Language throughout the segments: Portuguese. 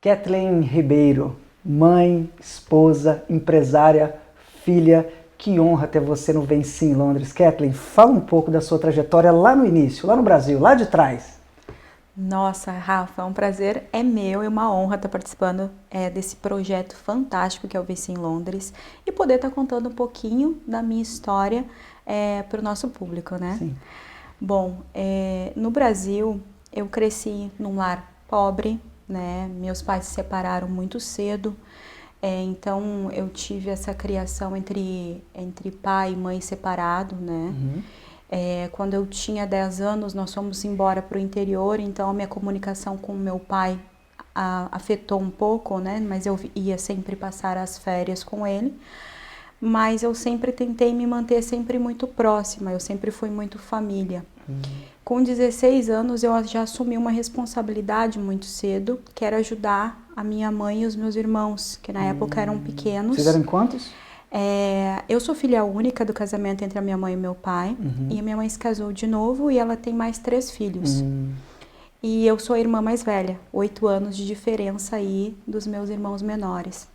Kathleen Ribeiro, mãe, esposa, empresária, filha, que honra ter você no Vem Sim Londres. Kathleen, fala um pouco da sua trajetória lá no início, lá no Brasil, lá de trás. Nossa, Rafa, um prazer é meu e uma honra estar participando desse projeto fantástico que é o Vem Sim Londres e poder estar contando um pouquinho da minha história para o nosso público, né? Sim. Bom, no Brasil eu cresci num lar pobre, né? Meus pais se separaram muito cedo, então eu tive essa criação entre pai e mãe separado, né? Uhum. Quando eu tinha 10 anos, nós fomos embora para o interior, então a minha comunicação com o meu pai afetou um pouco, né? Mas eu ia sempre passar as férias com ele. Mas eu sempre tentei me manter sempre muito próxima, eu sempre fui muito família. Com 16 anos eu já assumi uma responsabilidade muito cedo, que era ajudar a minha mãe e os meus irmãos, que na época eram pequenos. Vocês eram quantos? Eu sou filha única do casamento entre a minha mãe e meu pai, e a minha mãe se casou de novo e ela tem mais 3 filhos. E eu sou a irmã mais velha, 8 anos de diferença aí dos meus irmãos menores.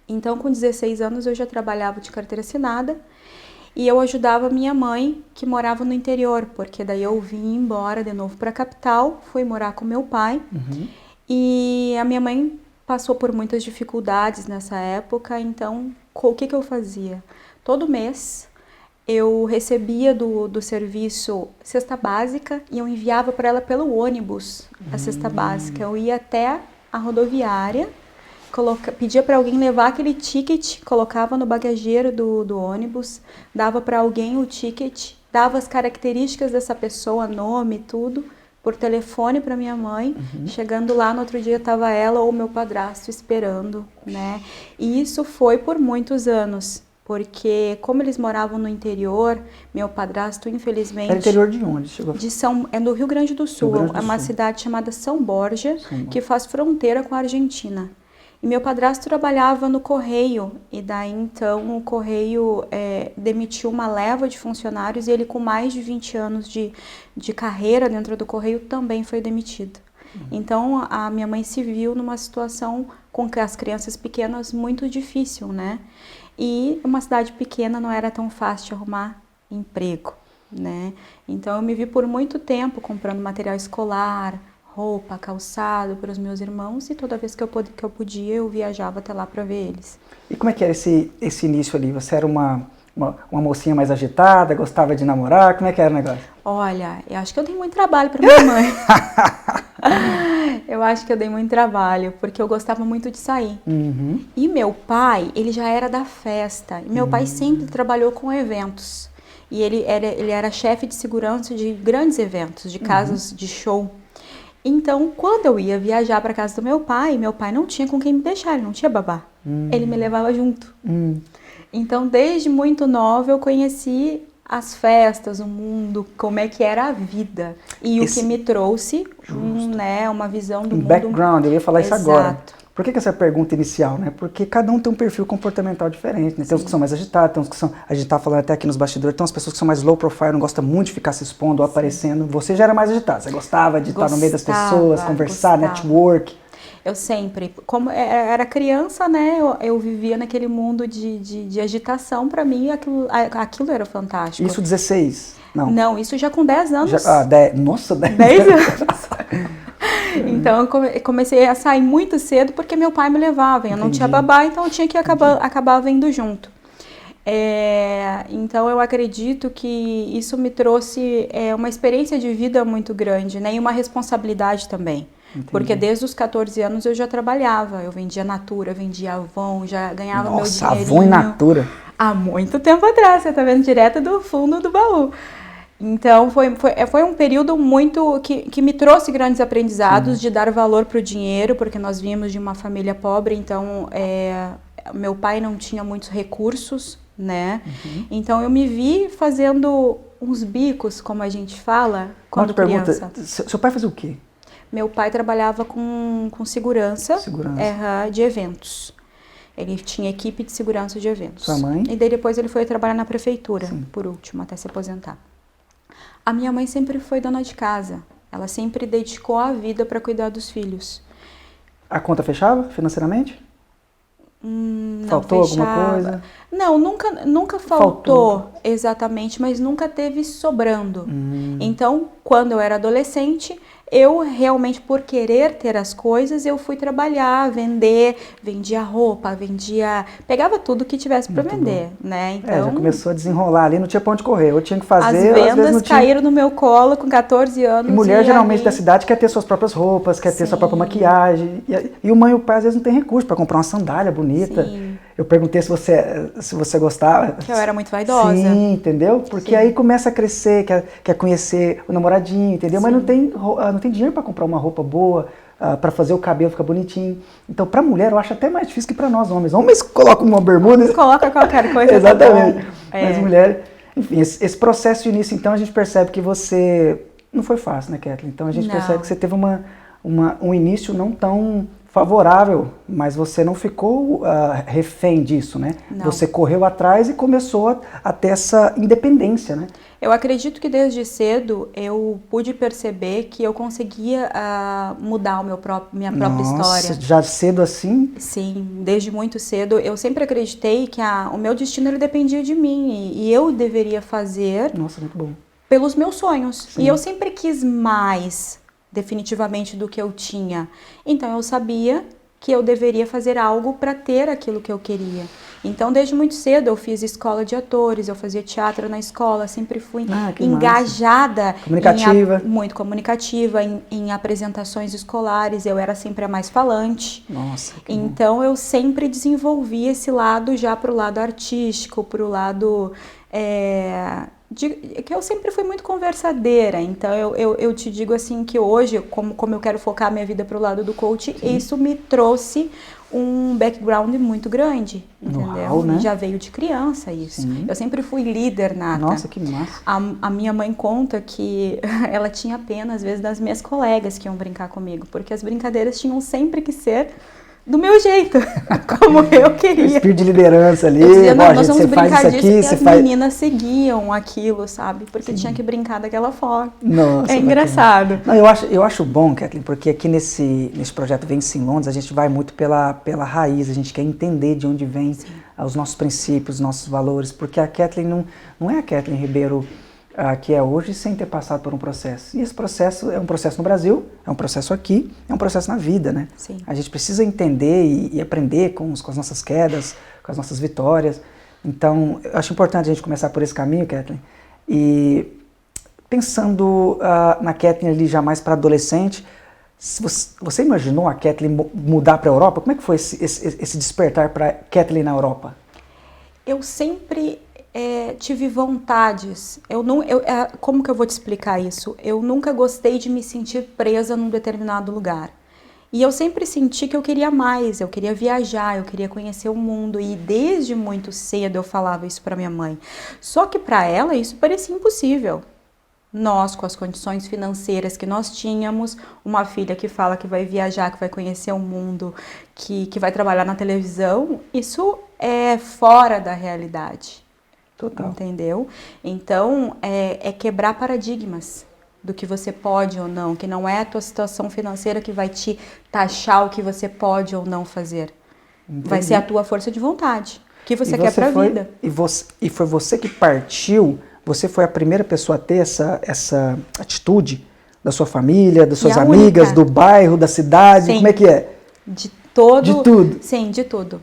Então, com 16 anos, eu já trabalhava de carteira assinada e eu ajudava minha mãe, que morava no interior, porque daí eu vim embora de novo para a capital, fui morar com meu pai. E a minha mãe passou por muitas dificuldades nessa época, então o que eu fazia? Todo mês eu recebia do serviço cesta básica e eu enviava para ela pelo ônibus a cesta básica. Eu ia até a rodoviária, pedia para alguém levar aquele ticket, colocava no bagageiro do ônibus, dava para alguém o ticket, dava as características dessa pessoa, nome, tudo, por telefone para minha mãe. Chegando lá, no outro dia estava ela ou meu padrasto esperando, né? E isso foi por muitos anos, porque como eles moravam no interior, meu padrasto, infelizmente... Era interior de onde? Chegou? É do Rio Grande do Sul, Grande do é uma Sul. cidade chamada São Borja, que faz fronteira com a Argentina. E meu padrasto trabalhava no Correio, e daí então o Correio demitiu uma leva de funcionários e ele com mais de 20 anos de carreira dentro do Correio também foi demitido. Então a minha mãe se viu numa situação com as crianças pequenas muito difícil, né? E uma cidade pequena não era tão fácil de arrumar emprego, né? Então eu me vi por muito tempo comprando material escolar, roupa, calçado para os meus irmãos e toda vez que eu podia eu viajava até lá para ver eles. E como é que era esse início ali? Você era uma mocinha mais agitada, gostava de namorar? Como é que era o negócio? Olha, eu acho que eu dei muito trabalho para minha mãe. Eu acho que eu dei muito trabalho, porque eu gostava muito de sair. E meu pai, ele já era da festa. E meu pai sempre trabalhou com eventos. E ele era chefe de segurança de grandes eventos, de casas de show. Então, quando eu ia viajar para casa do meu pai não tinha com quem me deixar, ele não tinha babá. Ele me levava junto. Então, desde muito nova, eu conheci as festas, o mundo, como é que era a vida. E o que me trouxe uma visão do mundo. Background, eu ia falar isso agora. Exato. Por que essa pergunta inicial, né? Porque cada um tem um perfil comportamental diferente, né? Tem uns que são mais agitados, tem uns que são... A gente tá falando até aqui nos bastidores, tem umas pessoas que são mais low profile, não gostam muito de ficar se expondo ou aparecendo. Você já era mais agitado, você gostava de estar no meio das pessoas, conversar, network. Eu sempre, como era criança, né, eu vivia naquele mundo de agitação, para mim aquilo era fantástico. Isso 16? Não. Não, isso já com 10 anos. Nossa, 10 anos. Então eu comecei a sair muito cedo porque meu pai me levava, eu não tinha babá, então eu tinha que acabar indo junto. Então eu acredito que isso me trouxe uma experiência de vida muito grande, né, e uma responsabilidade também. Entendi. Porque desde os 14 anos eu já trabalhava, eu vendia Natura, vendia Avon, já ganhava meu dinheirinho. Avon e Natura? Há muito tempo atrás, você tá vendo direto do fundo do baú. Então foi um período muito que me trouxe grandes aprendizados de dar valor para o dinheiro, porque nós vínhamos de uma família pobre, então meu pai não tinha muitos recursos, né? Então eu me vi fazendo uns bicos, como a gente fala, quando criança. Seu pai fazia o quê? Meu pai trabalhava com segurança. De eventos. Ele tinha equipe de segurança de eventos. Sua mãe? E daí depois ele foi trabalhar na prefeitura, por último, até se aposentar. A minha mãe sempre foi dona de casa. Ela sempre dedicou a vida para cuidar dos filhos. A conta fechava financeiramente? Não Faltou alguma fechava. coisa? Não, nunca faltou exatamente, mas nunca teve sobrando. Então, quando eu era adolescente, eu realmente, por querer ter as coisas, eu fui trabalhar, vendia roupa, pegava tudo que tivesse para vender, né? Já Então, começou a desenrolar ali, não tinha pra onde correr. Eu tinha que as fazer, às vezes vendas não tinha. caíram no meu colo com 14 anos. E mulher geralmente ali- da cidade quer ter suas próprias roupas, quer ter sua própria Sim. maquiagem. E o mãe e o pai às vezes não tem recurso para comprar uma sandália bonita. Sim. Eu perguntei se você gostava. Que eu era muito vaidosa. Sim, entendeu? Porque Sim. aí começa a crescer, quer conhecer o namoradinho, entendeu? Mas não tem dinheiro para comprar uma roupa boa, para fazer o cabelo ficar bonitinho. Então, para mulher, eu acho até mais difícil que para nós homens. Homens colocam uma bermuda. Coloca qualquer coisa. Exatamente. Tá bom. Mas mulher, enfim, esse processo de início, então, a gente percebe que você não foi fácil, né, Kathleen? Então a gente percebe que você teve um início não tão favorável, mas você não ficou refém disso, né? Não. Você correu atrás e começou a ter essa independência, né? Eu acredito que desde cedo eu pude perceber que eu conseguia mudar minha própria história. Já cedo assim? Sim, desde muito cedo. Eu sempre acreditei que o meu destino ele dependia de mim e eu deveria fazer Nossa, muito bom. pelos meus sonhos. Sim. E eu sempre quis mais, definitivamente, do que eu tinha. Então eu sabia que eu deveria fazer algo para ter aquilo que eu queria. Então, desde muito cedo, eu fiz escola de atores, eu fazia teatro na escola, sempre fui engajada. Comunicativa. Muito comunicativa, em apresentações escolares, eu era sempre a mais falante. Nossa, que então, eu sempre desenvolvi esse lado já para o lado artístico, para o lado... que eu sempre fui muito conversadeira, então eu te digo assim que hoje, como eu quero focar minha vida para o lado do coach, isso me trouxe um background muito grande, entendeu? Uau, né? Já veio de criança isso. Sim. Eu sempre fui líder nata. Nossa, que massa. A minha mãe conta que ela tinha pena, às vezes, das minhas colegas que iam brincar comigo, porque as brincadeiras tinham sempre que ser do meu jeito, como eu queria. Espírito de liderança ali, eu dizia, não, nós gente, vamos você faz brincar isso disso, aqui, e você as faz... meninas seguiam aquilo, sabe? Porque tinha que brincar daquela forma. Nossa, é engraçado. Não, eu acho bom, Kathleen, porque aqui nesse projeto Vence em Londres, a gente vai muito pela raiz, a gente quer entender de onde vem os nossos princípios, os nossos valores, porque a Kathleen não é a Kathleen Ribeiro que é hoje sem ter passado por um processo. E esse processo é um processo no Brasil, é um processo aqui, é um processo na vida, né? Sim. A gente precisa entender e aprender com as nossas quedas, com as nossas vitórias. Então, eu acho importante a gente começar por esse caminho, Kathleen. E pensando na Kathleen ali já mais para adolescente, você imaginou a Kathleen mudar para a Europa? Como é que foi esse despertar para Kathleen na Europa? Eu sempre... tive vontades. Como que eu vou te explicar isso? Eu nunca gostei de me sentir presa num determinado lugar. E eu sempre senti que eu queria mais, eu queria viajar, eu queria conhecer o mundo. E desde muito cedo eu falava isso para minha mãe. Só que para ela isso parecia impossível. Nós, com as condições financeiras que nós tínhamos, uma filha que fala que vai viajar, que vai conhecer o mundo, que vai trabalhar na televisão, isso é fora da realidade. Total. Entendeu? Então, é quebrar paradigmas do que você pode ou não, que não é a tua situação financeira que vai te taxar o que você pode ou não fazer. Entendi. Vai ser a tua força de vontade, o que você quer para a vida. E foi você que partiu, você foi a primeira pessoa a ter essa atitude da sua família, das suas amigas, do bairro, da cidade, Sim. Como é que é? De tudo. Sim, de tudo.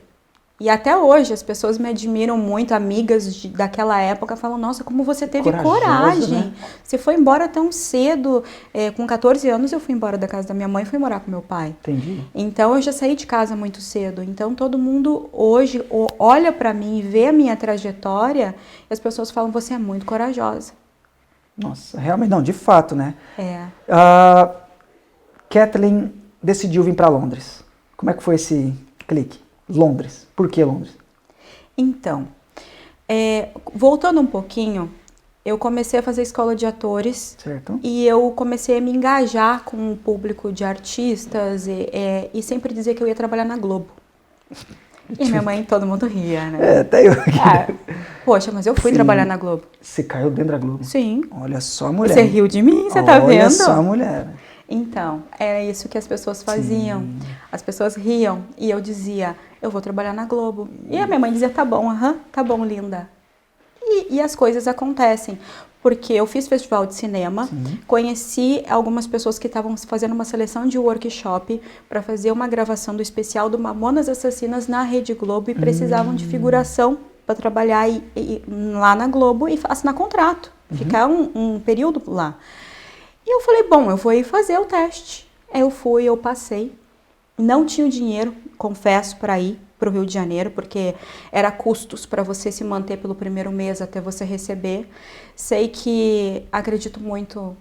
E até hoje as pessoas me admiram muito, amigas daquela época falam, nossa, como você teve coragem. Né? Você foi embora tão cedo. Com 14 anos eu fui embora da casa da minha mãe e fui morar com meu pai. Entendi. Então eu já saí de casa muito cedo. Então todo mundo hoje olha pra mim e vê a minha trajetória e as pessoas falam, você é muito corajosa. Nossa, realmente, não, de fato, né? Kathleen decidiu vir para Londres. Como é que foi esse clique? Londres. Por que Londres? Então, voltando um pouquinho, eu comecei a fazer escola de atores. Certo. E eu comecei a me engajar com o público de artistas e sempre dizer que eu ia trabalhar na Globo. E minha mãe, todo mundo ria, né? Até eu aqui. Poxa, mas eu fui trabalhar na Globo. Você caiu dentro da Globo? Sim. Olha só a mulher. Você riu de mim, você tá vendo? Olha só a mulher. Então, era isso que as pessoas faziam. Sim. As pessoas riam e eu dizia, eu vou trabalhar na Globo. E a minha mãe dizia, tá bom, tá bom, linda. E as coisas acontecem. Porque eu fiz festival de cinema, sim, conheci algumas pessoas que estavam fazendo uma seleção de workshop para fazer uma gravação do especial do Mamonas Assassinas na Rede Globo e precisavam de figuração para trabalhar lá na Globo e assinar contrato, ficar um período lá. E eu falei, bom, eu vou ir fazer o teste. Eu fui, eu passei. Não tinha o dinheiro, confesso, para ir para o Rio de Janeiro, porque era custos para você se manter pelo primeiro mês até você receber. Sei que acredito muito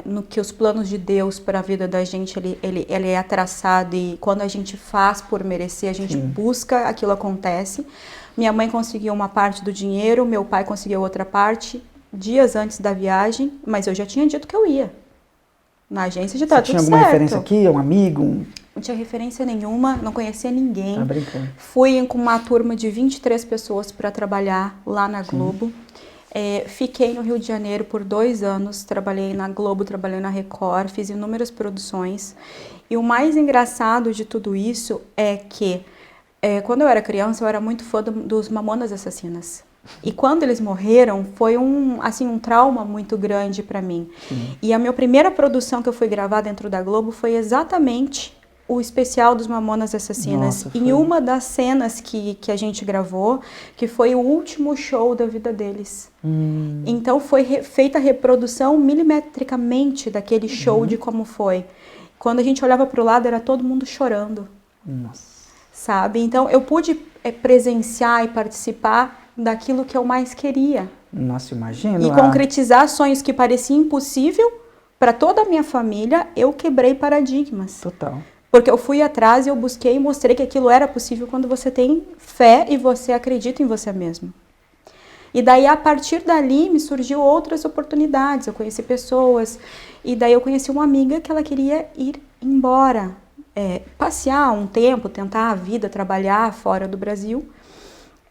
no que os planos de Deus para a vida da gente, ele é traçado e quando a gente faz por merecer, a gente sim, busca, aquilo acontece. Minha mãe conseguiu uma parte do dinheiro, meu pai conseguiu outra parte, dias antes da viagem, mas eu já tinha dito que eu ia. Na agência já estava tudo certo. Tinha alguma referência aqui, um amigo? Não tinha referência nenhuma, não conhecia ninguém. Tá brincando. Fui com uma turma de 23 pessoas para trabalhar lá na Globo. Fiquei no Rio de Janeiro por 2 anos, trabalhei na Globo, trabalhei na Record, fiz inúmeras produções. E o mais engraçado de tudo isso é que, quando eu era criança, eu era muito fã dos Mamonas Assassinas. E quando eles morreram, foi um trauma muito grande para mim. Sim. E a minha primeira produção que eu fui gravar dentro da Globo foi exatamente o especial dos Mamonas Assassinas. Nossa, em uma das cenas que a gente gravou, que foi o último show da vida deles. Então foi feita a reprodução milimetricamente daquele show, de como foi. Quando a gente olhava para o lado, era todo mundo chorando. Nossa. Sabe? Então eu pude presenciar e participar daquilo que eu mais queria. Nossa, imagino. E concretizar sonhos que pareciam impossível para toda a minha família, eu quebrei paradigmas. Total. Porque eu fui atrás e eu busquei e mostrei que aquilo era possível quando você tem fé e você acredita em você mesmo. E daí, a partir dali, me surgiu outras oportunidades. Eu conheci pessoas. E daí eu conheci uma amiga que ela queria ir embora. Passear um tempo, tentar a vida, trabalhar fora do Brasil.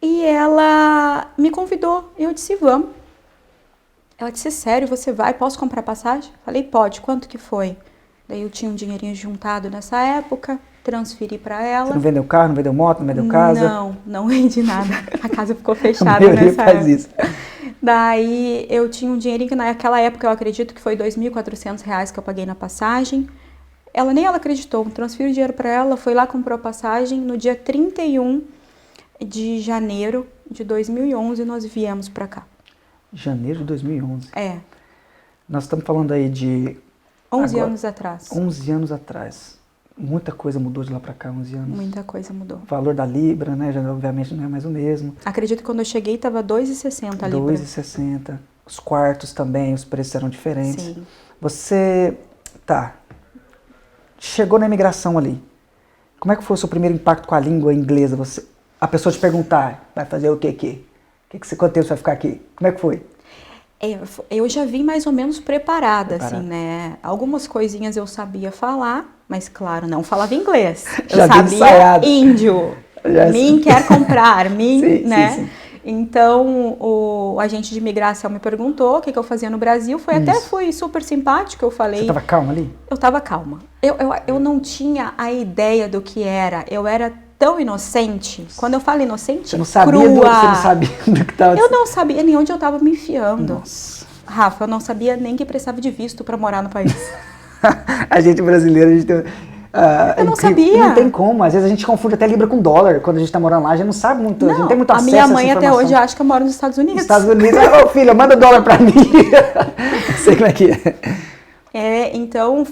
E ela me convidou. E eu disse, vamos. Ela disse, sério, você vai? Posso comprar passagem? Falei, pode. Quanto que foi? Daí eu tinha um dinheirinho juntado nessa época, transferi para ela. Você não vendeu carro, não vendeu moto, não vendeu casa? Não vendi nada. A casa ficou fechada nessa época. Isso. Daí eu tinha um dinheirinho que naquela época eu acredito que foi R$2.400 que eu paguei na passagem. Nem ela acreditou, transferi o dinheiro para ela, foi lá, comprou a passagem. No dia 31 de janeiro de 2011 nós viemos para cá. Janeiro de 2011? É. Nós estamos falando aí de... 11 anos atrás. 11 anos atrás. Muita coisa mudou de lá para cá, 11 anos. Muita coisa mudou. O valor da Libra, né? Já, obviamente não é mais o mesmo. Acredito que quando eu cheguei estava R$2,60 a Libra. R$2,60. Os quartos também, os preços eram diferentes. Sim. Você, chegou na imigração ali. Como é que foi o seu primeiro impacto com a língua inglesa? A pessoa te perguntar, vai fazer o quê aqui? Quanto tempo você vai ficar aqui? Como é que foi? Eu já vim mais ou menos preparada, assim, né? Algumas coisinhas eu sabia falar, mas claro, não falava inglês. Eu sabia índio, mim quer comprar, mim, sim, né? Sim, sim. Então, o agente de imigração me perguntou o que eu fazia no Brasil. Até fui super simpático, eu falei... Você estava calma ali? Eu estava calma. Eu não tinha a ideia do que era. Eu era tão inocente. Quando eu falo inocente, você não sabia crua. Você não sabia do que estava... Eu não sabia nem onde eu estava me enfiando. Nossa. Rafa, eu não sabia nem que precisava de visto para morar no país. A gente brasileiro, a gente tem... eu não sabia. Não tem como. Às vezes a gente confunde até Libra com dólar. Quando a gente tá morando lá, a gente não sabe muito. Não, a gente não tem muito acesso a minha mãe até hoje acha que eu moro nos Estados Unidos. Estados Unidos. Ô filha, manda dólar pra mim. Sei como é que é. Então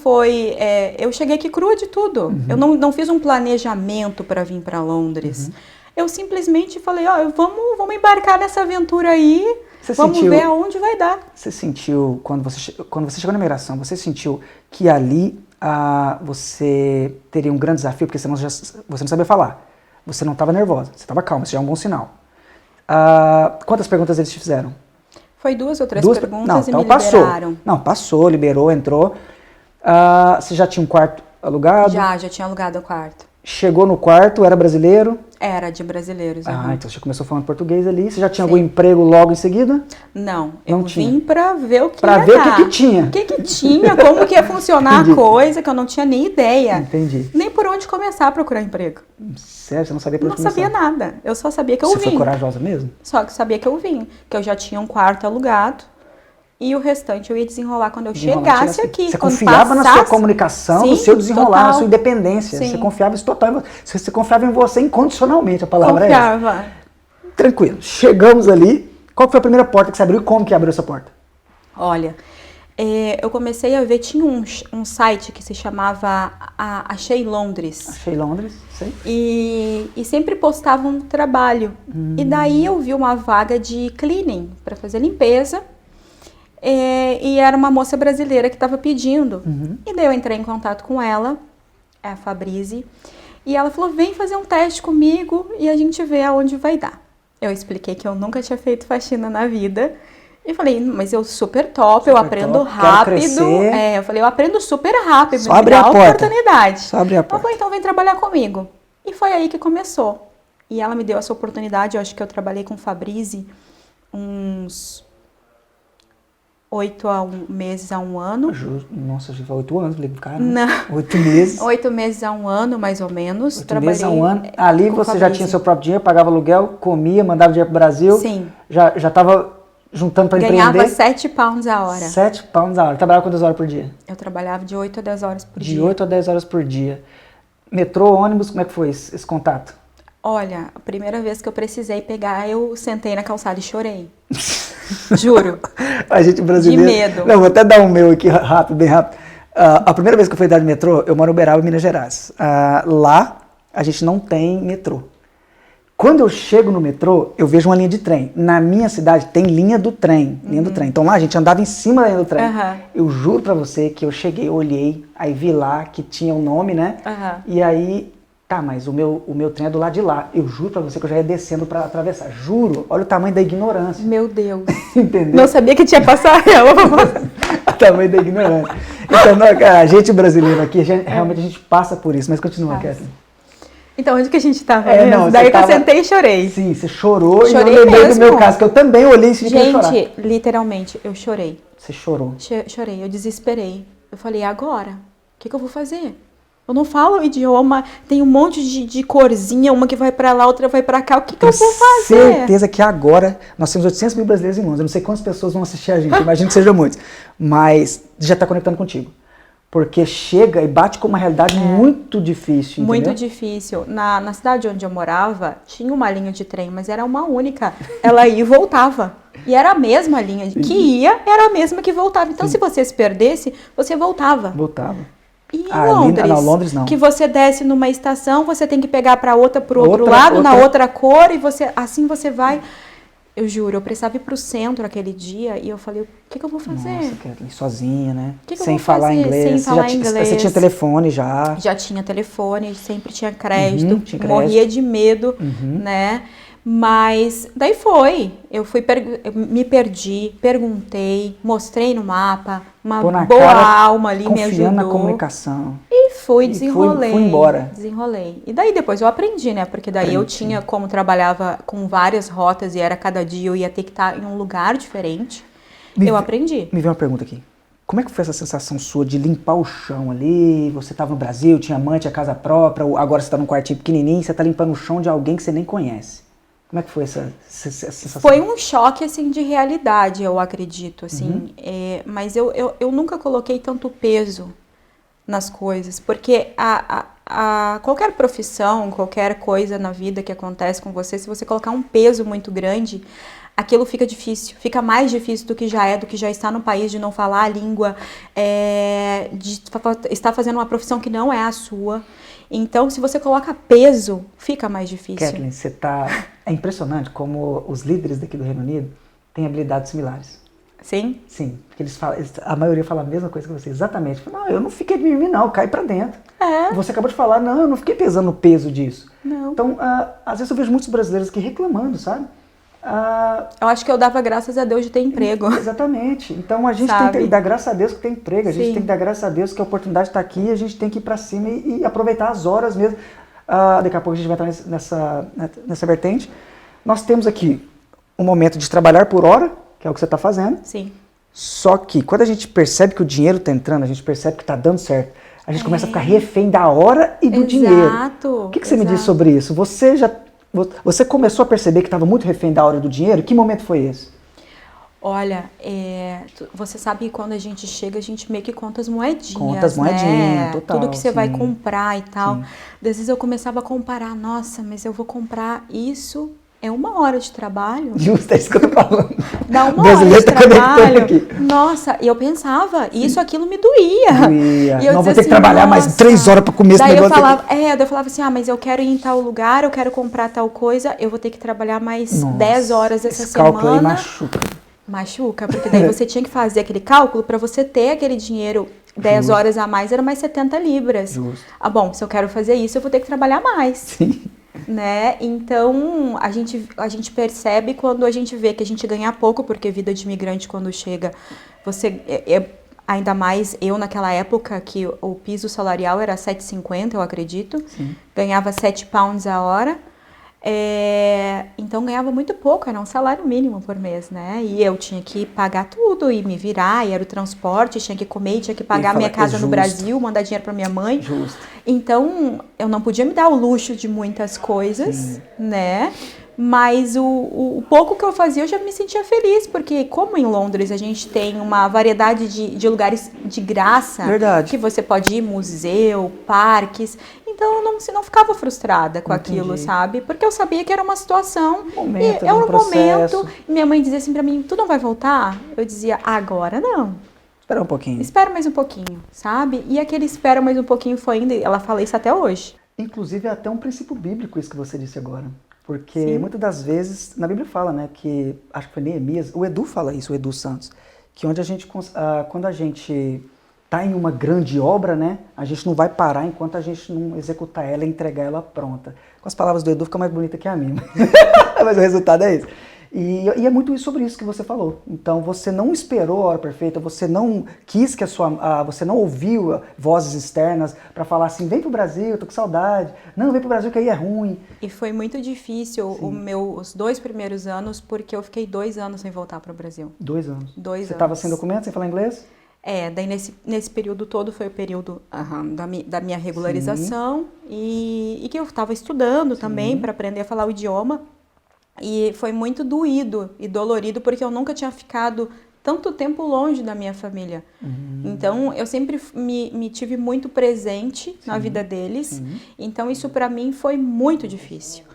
eu cheguei aqui crua de tudo. Eu não fiz um planejamento para vir para Londres. Eu simplesmente falei, vamos embarcar nessa aventura aí. Vamos ver aonde vai dar. Você sentiu, quando você chegou na imigração, você sentiu que ali você teria um grande desafio, porque você não sabia falar. Você não estava nervosa, você estava calma, isso já é um bom sinal. Quantas perguntas eles te fizeram? Foi 2 ou 3 perguntas então me liberaram. Passou, liberou, entrou. Você já tinha um quarto alugado? Já tinha alugado o quarto. Chegou no quarto, era brasileiro? Era de brasileiros. Ah, então você começou falando português ali. Você já tinha algum emprego logo em seguida? Não, Não eu tinha. vim pra ver o que Pra ia ver dar. o que tinha. O que tinha, como que ia funcionar Entendi. a coisa, que eu não tinha nem ideia. Entendi. Nem por onde começar a procurar emprego. Sério, você não sabia por Não onde começar? sabia nada. Eu só sabia que eu Você vim. foi corajosa mesmo? Só que sabia que eu vim. Que eu já tinha um quarto alugado. E o restante eu ia desenrolar quando eu chegasse aqui. Você quando confiava na sua passasse. comunicação, Sim, no seu desenrolar, total. na sua independência. Sim. Você confiava isso total em você. Você confiava em você incondicionalmente, a palavra é essa. Confiava. Tranquilo. Chegamos ali. Qual foi a primeira porta que você abriu e como que abriu essa porta? Olha, eu comecei a ver, tinha um site que se chamava Achei Londres. Achei Londres, sei. E sempre postava um trabalho. E daí eu vi uma vaga de cleaning, para fazer limpeza. E era uma moça brasileira que estava pedindo. E daí eu entrei em contato com ela, a Fabrício, e ela falou, vem fazer um teste comigo e a gente vê aonde vai dar. Eu expliquei que eu nunca tinha feito faxina na vida. E falei, mas eu super top, eu aprendo rápido. Eu falei, eu aprendo super rápido, Só abrir a porta. Oportunidade. Só abrir a porta. Ela falou, então vem trabalhar comigo. E foi aí que começou. E ela me deu essa oportunidade, eu acho que eu trabalhei com o Fabrício uns 8 meses a um ano. Nossa, já foi 8 anos, falei, cara. Não. 8 meses. 8 meses a um ano, mais ou menos. 8 meses a um ano. Ali você já tinha seu próprio dinheiro, pagava aluguel, comia, mandava dinheiro pro Brasil. Sim. Já estava juntando para empreender. Ganhava 7 pounds a hora. 7 pounds a hora. Trabalhava quantas horas por dia? Eu trabalhava de 8 a 10 horas por dia. De 8 a 10 horas por dia. Metrô, ônibus, como é que foi esse contato? Olha, a primeira vez que eu precisei pegar, eu sentei na calçada e chorei. Juro. A gente brasileiro... De medo. Não, vou até dar um meu aqui rápido, bem rápido. A primeira vez que eu fui andar de metrô, eu moro em Uberaba, Minas Gerais. Lá, a gente não tem metrô. Quando eu chego no metrô, eu vejo uma linha de trem. Na minha cidade tem linha do trem. Então lá a gente andava em cima da linha do trem. Eu juro pra você que eu cheguei, olhei, aí vi lá que tinha um nome, né? E aí, tá, mas o meu trem é do lado de lá. Eu juro pra você que eu já ia descendo pra atravessar. Juro, olha o tamanho da ignorância. Meu Deus. Entendeu? Não sabia que tinha passarela. O tamanho da ignorância. Então, a gente brasileiro aqui, realmente a gente passa por isso. Mas continua, Kathleen. Então, onde que a gente tava? Não, daí que eu sentei e chorei. Sim, você chorou. Chorei e eu lembrei do mesmo. meu caso, que eu também olhei e queria chorar. Gente, literalmente, eu chorei. Você chorou. Chorei, eu desesperei. Eu falei, agora? O que eu vou fazer? Eu não falo o idioma, tem um monte de corzinha, uma que vai pra lá, outra vai pra cá. O que eu vou fazer? Certeza que agora nós temos 800 mil brasileiros em Londres. Eu não sei quantas pessoas vão assistir a gente, imagino que sejam muitos. Mas já está conectando contigo. Porque chega e bate com uma realidade muito difícil, entendeu? Muito difícil. Na cidade onde eu morava, tinha uma linha de trem, mas era uma única. Ela ia e voltava. E era a mesma linha que ia, era a mesma que voltava. Então, se você se perdesse, você voltava. Voltava. E em Londres, não, Londres não. Que você desce numa estação, você tem que pegar para pro outro lado, na outra cor, e assim você vai. Eu juro, eu precisava ir pro centro aquele dia e eu falei, o que eu vou fazer? Nossa, Kathleen, sozinha, né? Sem falar inglês. Sem falar inglês. Você tinha telefone já? Já tinha telefone, sempre tinha crédito, tinha crédito. Morria de medo, né? Mas daí foi, eu me perdi, perguntei, mostrei no mapa, uma boa alma ali me ajudou. Confiando na comunicação. E desenrolei. Fui embora. Desenrolei. E daí depois eu aprendi, né? Porque daí eu tinha, como trabalhava com várias rotas e era cada dia eu ia ter que estar em um lugar diferente, eu aprendi. Me veio uma pergunta aqui. Como é que foi essa sensação sua de limpar o chão ali? Você estava no Brasil, tinha mãe, tinha casa própria, agora você está num quartinho pequenininho, você está limpando o chão de alguém que você nem conhece. Como é que foi essa sensação? Foi um choque, assim, de realidade, eu acredito, assim. Mas eu nunca coloquei tanto peso nas coisas, porque qualquer profissão, qualquer coisa na vida que acontece com você, se você colocar um peso muito grande, aquilo fica difícil, fica mais difícil do que já está no país, de não falar a língua, de estar fazendo uma profissão que não é a sua. Então, se você coloca peso, fica mais difícil. Kathleen, é impressionante como os líderes daqui do Reino Unido têm habilidades similares. Sim? Sim, porque a maioria fala a mesma coisa que você, exatamente. Não, eu não fiquei de mimimi não, cai pra dentro. Você acabou de falar, não, eu não fiquei pesando o peso disso. Não. Então, às vezes eu vejo muitos brasileiros aqui reclamando, sabe? Eu acho que eu dava graças a Deus de ter emprego. Exatamente. Então a gente tem que dar graças a Deus que tem emprego, a gente tem que dar graças a Deus que a oportunidade está aqui, a gente tem que ir para cima e aproveitar as horas mesmo. Daqui a pouco a gente vai entrar nessa vertente. Nós temos aqui um momento de trabalhar por hora, que é o que você está fazendo. Sim. Só que quando a gente percebe que o dinheiro está entrando, a gente percebe que está dando certo, a gente começa a ficar refém da hora e do dinheiro. O que você me diz sobre isso? Você começou a perceber que estava muito refém da hora e do dinheiro? Que momento foi esse? Olha, você sabe que quando a gente chega, a gente meio que conta as moedinhas, Conta as moedinhas, total. Tudo que você vai sim. comprar e tal. Sim. Às vezes eu começava a comparar, nossa, mas eu vou comprar isso, é 1 hora de trabalho. Justo, é isso que eu tô falando. Dá 1 hora de trabalho. Aqui. Nossa, e eu pensava, aquilo me doía. E eu não vou ter que trabalhar mais 3 horas para comer esse negócio. Daí eu falava assim, mas eu quero ir em tal lugar, eu quero comprar tal coisa, eu vou ter que trabalhar mais 10 horas essa semana. Esse cálculo aí machuca, porque daí você tinha que fazer aquele cálculo para você ter aquele dinheiro 10 horas a mais, era mais 70 libras. Justo. Bom, se eu quero fazer isso, eu vou ter que trabalhar mais. Sim. Né? Então, a gente percebe quando a gente vê que a gente ganha pouco, porque vida de imigrante quando chega, ainda mais eu naquela época que o piso salarial era 7,50, eu acredito, Sim. Ganhava 7 pounds a hora. Então ganhava muito pouco, era um salário mínimo por mês, né? E eu tinha que pagar tudo e me virar, e era o transporte, tinha que comer, tinha que pagar minha casa no Brasil, mandar dinheiro para minha mãe. Justo. Então eu não podia me dar o luxo de muitas coisas, sim, né? Mas o pouco que eu fazia eu já me sentia feliz, porque como em Londres a gente tem uma variedade de lugares de graça, verdade, que você pode ir, museu, parques, então eu não ficava frustrada com aquilo, sabe? Porque eu sabia que era uma situação, era um momento, e minha mãe dizia assim pra mim, tu não vai voltar? Eu dizia, agora não. Espera um pouquinho. Espera mais um pouquinho, sabe? E aquele espera mais um pouquinho foi ainda, ela fala isso até hoje. Inclusive é até um princípio bíblico isso que você disse agora. Porque sim, muitas das vezes, na Bíblia fala, né, que, acho que foi Neemias, o Edu fala isso, o Edu Santos, que quando a gente está em uma grande obra, né, a gente não vai parar enquanto a gente não executar ela e entregar ela pronta. Com as palavras do Edu fica mais bonita que a minha, mas o resultado é esse. E é muito sobre isso que você falou. Então, você não esperou a hora perfeita, você não quis que você não ouviu vozes externas para falar assim, vem pro Brasil, eu tô com saudade. Não, vem pro Brasil que aí é ruim. E foi muito difícil os 2 primeiros anos, porque eu fiquei 2 anos sem voltar pro Brasil. 2 anos? 2 anos. Você estava sem documento, sem falar inglês? Daí nesse período todo foi o período da minha regularização e que eu estava estudando também para aprender a falar o idioma. E foi muito doído e dolorido, porque eu nunca tinha ficado tanto tempo longe da minha família. Então, eu sempre me tive muito presente na vida deles. Então, isso para mim foi muito difícil.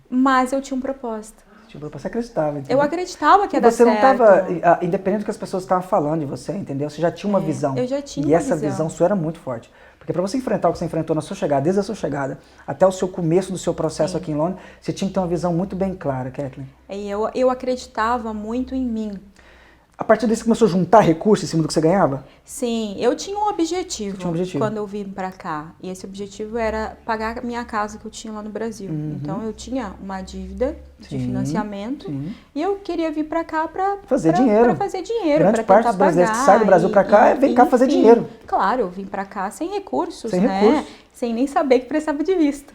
Mas eu tinha um propósito. Você acreditava, entendeu? Eu acreditava que ia dar certo. Você não estava, independente do que as pessoas estavam falando de você, entendeu? Você já tinha uma visão. Eu já tinha uma visão. E essa visão sua era muito forte. Porque para você enfrentar o que você enfrentou na sua chegada, desde a sua chegada até o seu começo do seu processo aqui em Londres, você tinha que ter uma visão muito bem clara, Kathleen. E eu acreditava muito em mim. A partir disso, você começou a juntar recursos em cima do que você ganhava? Sim, eu tinha um objetivo, objetivo quando eu vim para cá. E esse objetivo era pagar a minha casa que eu tinha lá no Brasil. Então, eu tinha uma dívida de financiamento e eu queria vir para cá para fazer dinheiro. Para fazer dinheiro, grande parte dos brasileiros que saem do Brasil para cá vem cá fazer dinheiro. Claro, eu vim para cá sem recursos, né? Sem nem saber que precisava de visto.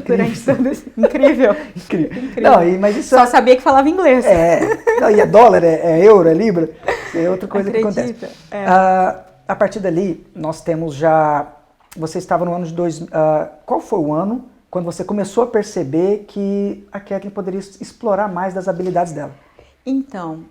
Durante todo esse... Incrível. Não, mas isso só sabia que falava inglês. Não, e é dólar, é euro, é libra, é outra coisa que acontece. A partir dali, nós temos já... Você estava no ano de qual foi o ano quando você começou a perceber que a Kathleen poderia explorar mais das habilidades dela? Então,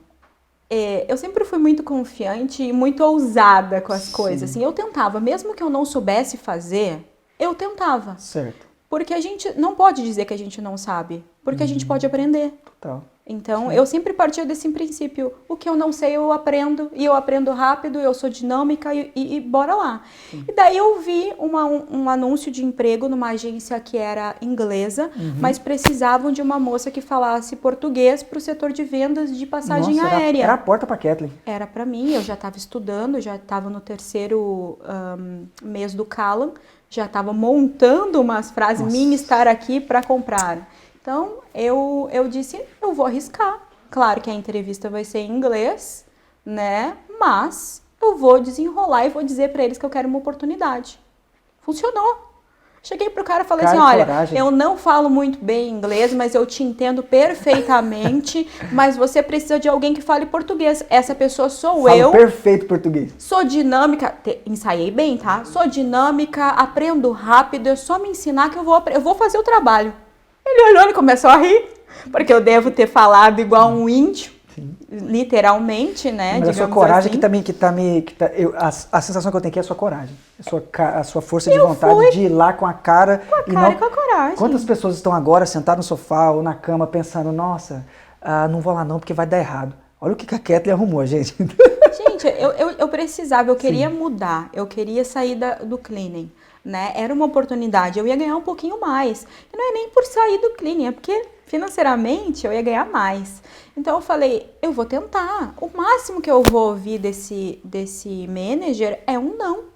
eu sempre fui muito confiante e muito ousada com as coisas. Assim, eu tentava, mesmo que eu não soubesse fazer, eu tentava. Certo. Porque a gente não pode dizer que a gente não sabe, porque a gente pode aprender. Total. Então, eu sempre partia desse princípio. O que eu não sei, eu aprendo, e eu aprendo rápido, eu sou dinâmica e bora lá. E daí eu vi um anúncio de emprego numa agência que era inglesa, mas precisavam de uma moça que falasse português para o setor de vendas de passagem aérea. Era a porta para Kathleen. Era para mim, eu já estava estudando, já estava no 3º mês do Callum, já estava montando umas frases, minha estar aqui para comprar. Então, eu disse, eu vou arriscar. Claro que a entrevista vai ser em inglês, né? Mas eu vou desenrolar e vou dizer para eles que eu quero uma oportunidade. Funcionou. Cheguei pro cara e falei Cara, assim, olha, coragem. eu não falo muito bem inglês, mas eu te entendo perfeitamente, mas você precisa de alguém que fale português. Essa pessoa sou Falo eu. perfeito português. Sou dinâmica, ensaiei bem, tá? Sou dinâmica, aprendo rápido, é só me ensinar que eu vou fazer o trabalho. Ele olhou e começou a rir, porque eu devo ter falado igual um índio, literalmente, né? Mas a sua digamos coragem assim. a sensação que eu tenho aqui é a sua coragem. A sua força de vontade de ir lá com a cara. Com a cara e com a coragem. Quantas pessoas estão agora sentadas no sofá ou na cama pensando, nossa, não vou lá não porque vai dar errado. Olha o que a Kathleen arrumou, gente. Gente, eu precisava, eu queria mudar, eu queria sair do cleaning, né? Era uma oportunidade, eu ia ganhar um pouquinho mais. E não é nem por sair do cleaning, é porque financeiramente eu ia ganhar mais. Então eu falei, eu vou tentar. O máximo que eu vou ouvir desse manager é um não.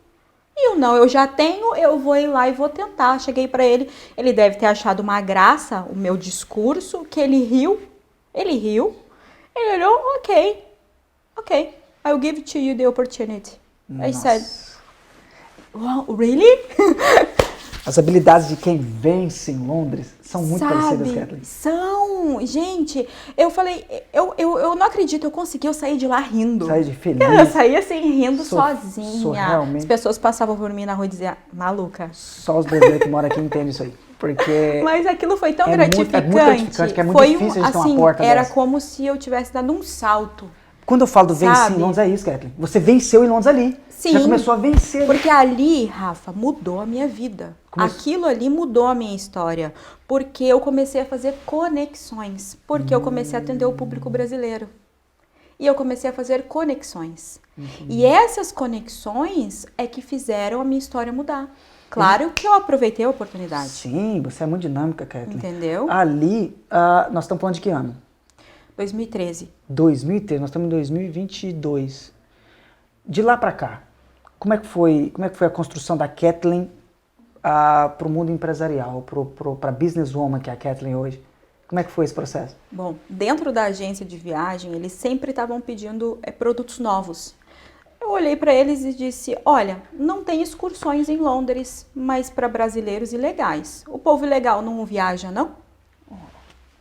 E o não eu já tenho, eu vou ir lá e vou tentar. Cheguei pra ele, ele deve ter achado uma graça o meu discurso, que ele riu. Ele olhou, ok, I'll give it to you the opportunity. I said, wow, really? As habilidades de quem vence em Londres são muito parecidas, Kathleen. São, gente, eu falei, eu não acredito, eu saí de lá rindo. Saí de feliz. Eu saí assim, rindo sozinha. Realmente... As pessoas passavam por mim na rua e diziam, maluca. Só os brasileiros que moram aqui entendem isso aí. Porque mas aquilo foi tão gratificante. Muito gratificante, que é muito difícil de ter uma porta era dessa. como se eu tivesse dado um salto. Quando eu falo do vencer em Londres, é isso, Kathleen. Você venceu em Londres ali. Sim, já começou a vencer. Porque ali, Rafa, mudou a minha vida. Aquilo ali mudou a minha história. Porque eu comecei a fazer conexões. Porque eu comecei a atender o público brasileiro. E eu comecei a fazer conexões. E essas conexões é que fizeram a minha história mudar. Claro que eu aproveitei a oportunidade. Sim, você é muito dinâmica, Kathleen. Entendeu? Ali, nós estamos falando de que ano? 2013. 2013, nós estamos em 2022. De lá para cá, como é que foi a construção da Kathleen para o mundo empresarial, para a businesswoman que é a Kathleen hoje? Como é que foi esse processo? Bom, dentro da agência de viagem, eles sempre estavam pedindo produtos novos. Eu olhei para eles e disse, olha, não tem excursões em Londres, mas para brasileiros ilegais. O povo ilegal não viaja, não?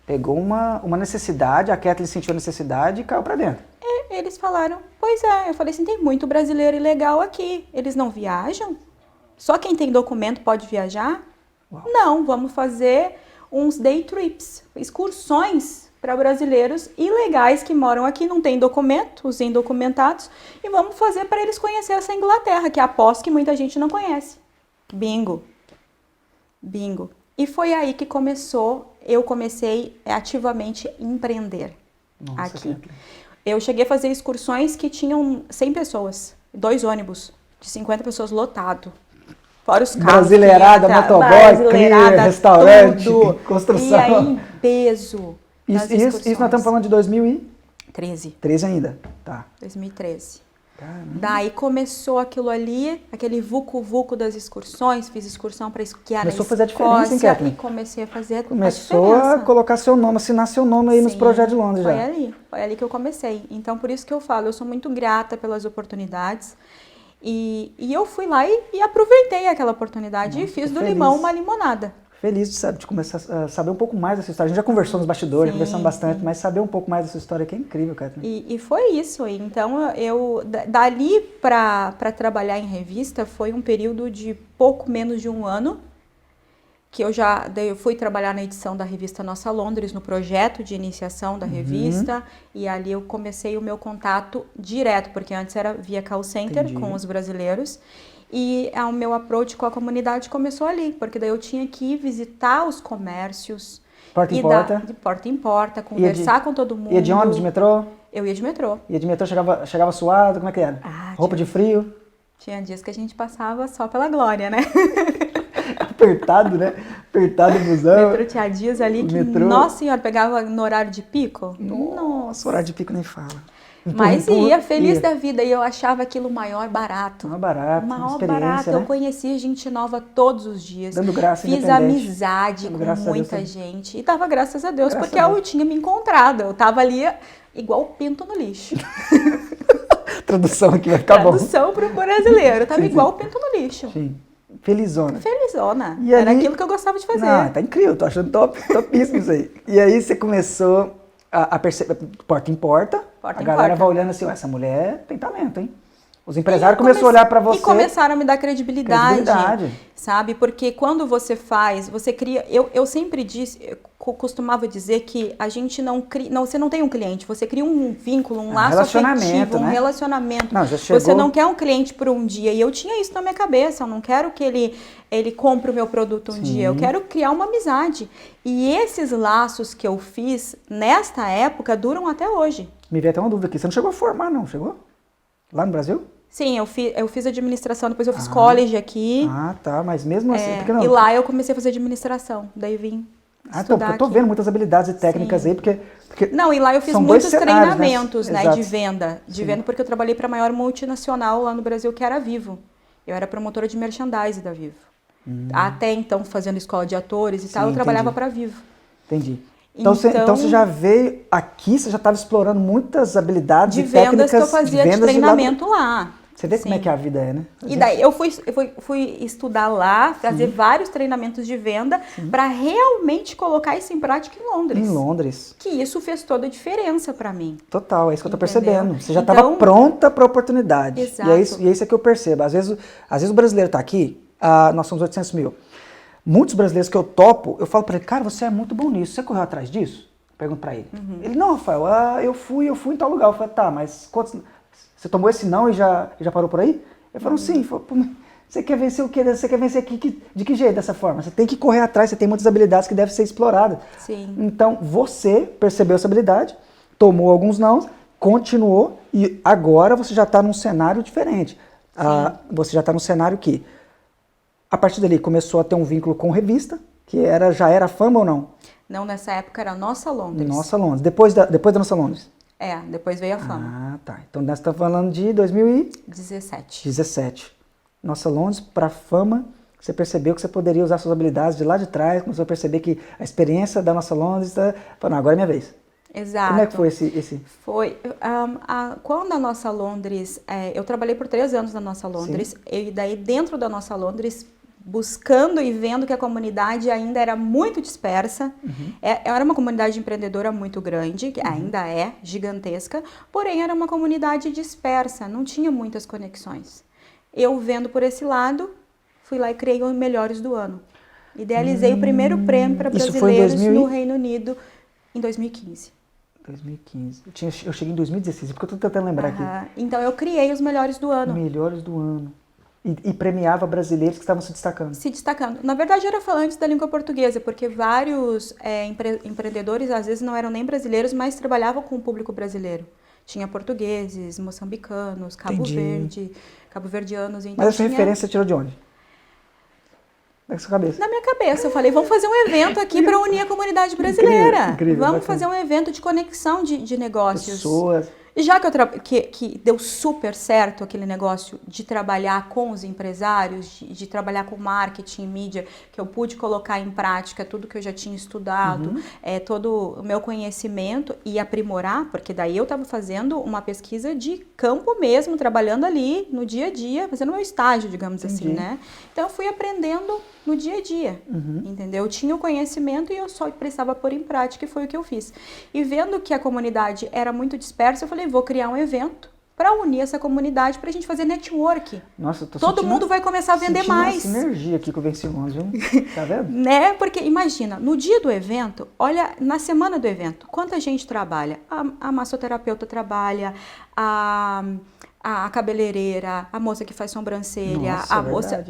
Pegou uma necessidade, a Kathleen sentiu a necessidade e caiu para dentro. Eles falaram, pois é. Eu falei assim, tem muito brasileiro ilegal aqui. Eles não viajam? Só quem tem documento pode viajar? Uau. Não, vamos fazer uns day trips, excursões para brasileiros ilegais que moram aqui, não têm documento, os indocumentados, e vamos fazer para eles conhecer essa Inglaterra, que aposto que muita gente não conhece. Bingo. E foi aí que eu comecei ativamente a empreender. Nossa, aqui. Eu cheguei a fazer excursões que tinham 100 pessoas, 2 ônibus de 50 pessoas lotado. Fora os carros. Brasileirada, motoboy, cleaner, restaurante, tudo. construção. E aí em peso. Isso nós estamos falando de 2013. 13 ainda, tá. 2013. Caramba. Daí começou aquilo ali, aquele vucu-vucu das excursões, fiz excursão para esquiar começou na a fazer a diferença, hein, Kathleen? E comecei a fazer a diferença. Começou a colocar seu nome, assinar seu nome aí nos projetos de Londres já. Foi ali que eu comecei. Então, por isso que eu falo, eu sou muito grata pelas oportunidades. E eu fui lá e aproveitei aquela oportunidade e fiz do limão uma limonada. Feliz de começar a saber um pouco mais dessa história. A gente já conversou nos bastidores, conversamos bastante, mas saber um pouco mais dessa história que é incrível, Kathleen. E foi isso. Então, dali para trabalhar em revista, foi um período de pouco menos de um ano, que eu fui trabalhar na edição da revista Nossa Londres, no projeto de iniciação da revista, e ali eu comecei o meu contato direto, porque antes era via call center com os brasileiros, e o meu approach com a comunidade começou ali, porque daí eu tinha que ir visitar os comércios. Porta em porta? De porta em porta, conversar com todo mundo. Ia de ônibus, de metrô? Eu ia de metrô. Ia de metrô, chegava suado, como é que era? Roupa de frio? Tinha dias que a gente passava só pela glória, né? Apertado, né? Apertado o busão. O metrô tinha dias ali que, nossa senhora, pegava no horário de pico. Nossa, horário de pico nem fala. Mas ia, feliz da vida, e eu achava aquilo o maior barato. Maior barato, né? Eu conhecia gente nova todos os dias. Dando graça, fiz amizade com muita gente. E dava graças a Deus, porque eu tinha me encontrado. Eu tava ali igual pinto no lixo. Tradução aqui vai ficar bom. Tradução para o brasileiro. Eu tava igual pinto no lixo. Sim. felizona. Felizona. E Era ali- aquilo que eu gostava de fazer. Ah, tá incrível, tô achando topíssimo isso aí. E aí você começou a perceber, porta em porta, Porta a em galera porta. vai olhando assim, "Ué, essa mulher tem talento, hein? Os E empresários eu começaram a olhar pra você. E começaram a me dar credibilidade, Credibilidade. sabe? Porque quando você faz, você cria... Eu sempre disse, eu costumava dizer que a gente não cria... Não, você não tem um cliente, você cria um vínculo, um laço relacionamento, afetivo, um né? relacionamento. Não, já chegou- Você não quer um cliente por um dia. E eu tinha isso na minha cabeça, eu não quero que ele compre o meu produto um dia, eu quero criar uma amizade. E esses laços que eu fiz nesta época duram até hoje. Me veio até uma dúvida aqui, você não chegou a formar, não? Chegou? Lá no Brasil? Sim, eu fiz administração, depois eu fiz college aqui. Ah, tá, mas mesmo assim... porque não, E lá eu comecei a fazer administração, daí vim estudar eu tô aqui. vendo muitas habilidades e técnicas Sim. aí, porque Não, e lá eu fiz são dois muitos cenários, né? treinamentos, né, Exato. de venda. De venda porque eu trabalhei para a maior multinacional lá no Brasil, que era a Vivo. Eu era promotora de merchandising da Vivo. Até então, fazendo escola de atores e tal, eu Sim, trabalhava entendi. para a Vivo. Entendi. Então você já veio aqui, você já estava explorando muitas habilidades De e vendas técnicas que eu fazia de vendas treinamento lá. Você vê como é Sim. que a vida é, né? E daí eu fui estudar lá, fazer vários treinamentos de venda para realmente colocar isso em prática em Londres. Em Londres. Que isso fez toda a diferença para mim. Total, é isso que eu tô Entendeu? percebendo. Você já Então- estava pronta para a oportunidade. Exato. E é isso que eu percebo. Às vezes o brasileiro está aqui, nós somos 800 mil. Muitos brasileiros que eu topo, eu falo para ele, cara, você é muito bom nisso. Você correu atrás disso? Pergunto para ele. Ele, não, Rafael, eu fui em tal lugar. Eu falei, tá, mas você tomou esse não e já parou por aí? Ele falou, sim. Falei, "Pô, você quer vencer o quê? Você quer vencer aqui de que jeito dessa forma? Você tem que correr atrás, você tem muitas habilidades que devem ser exploradas. Sim. Então, você percebeu essa habilidade, tomou alguns não, continuou e agora você já está num cenário diferente. Você já está num cenário que, a partir dali, começou a ter um vínculo com revista, que já era fama ou não? Não, nessa época era Nossa Londres. Nossa Londres. Depois da Nossa Londres? Depois veio a fama. Ah, tá. Então, nós estamos falando de 2017. 17. Nossa Londres, para fama, você percebeu que você poderia usar suas habilidades de lá de trás, começou a perceber que a experiência da Nossa Londres, falou, não, agora é minha vez. Exato. Como é que foi esse... Foi. Quando a Nossa Londres... eu trabalhei por 3 anos na Nossa Londres. E daí, dentro da Nossa Londres, buscando e vendo que a comunidade ainda era muito dispersa. Era uma comunidade empreendedora muito grande, que ainda é gigantesca, porém era uma comunidade dispersa, não tinha muitas conexões. Eu vendo por esse lado, fui lá e criei o Melhores do Ano. Idealizei o primeiro prêmio para Isso foi em brasileiros 2000 no Reino Unido em 2015. 2015. Eu cheguei em 2016, porque eu tô tentando lembrar aqui. Então eu criei os Melhores do Ano. Melhores do ano. E premiava brasileiros que estavam se destacando. Se destacando. Na verdade, era falantes da língua portuguesa, porque vários empreendedores, às vezes, não eram nem brasileiros, mas trabalhavam com o público brasileiro. Tinha portugueses, moçambicanos, cabo-verdianos. Então Mas essa tinha... referência você tirou de onde? Da sua cabeça? Na minha cabeça. Eu falei, vamos fazer um evento aqui para unir a comunidade brasileira. Incrível, vamos bacana. fazer um evento de conexão de negócios. Pessoas. E já que deu super certo aquele negócio de trabalhar com os empresários, de trabalhar com marketing, mídia, que eu pude colocar em prática tudo que eu já tinha estudado, todo o meu conhecimento e aprimorar, porque daí eu estava fazendo uma pesquisa de campo mesmo, trabalhando ali no dia a dia, fazendo meu estágio, digamos assim, né? Então eu fui aprendendo no dia a dia, entendeu? Eu tinha o conhecimento e eu só precisava pôr em prática e foi o que eu fiz. E vendo que a comunidade era muito dispersa, eu falei, vou criar um evento para unir essa comunidade, para a gente fazer network. Nossa, eu tô Todo mundo vai começar a vender mais. Uma sinergia aqui com o Venci Londres, viu? Tá vendo? Né? Porque imagina, no dia do evento, olha, na semana do evento, quanta gente trabalha? A massoterapeuta trabalha, a cabeleireira, a moça que faz sobrancelha, Nossa,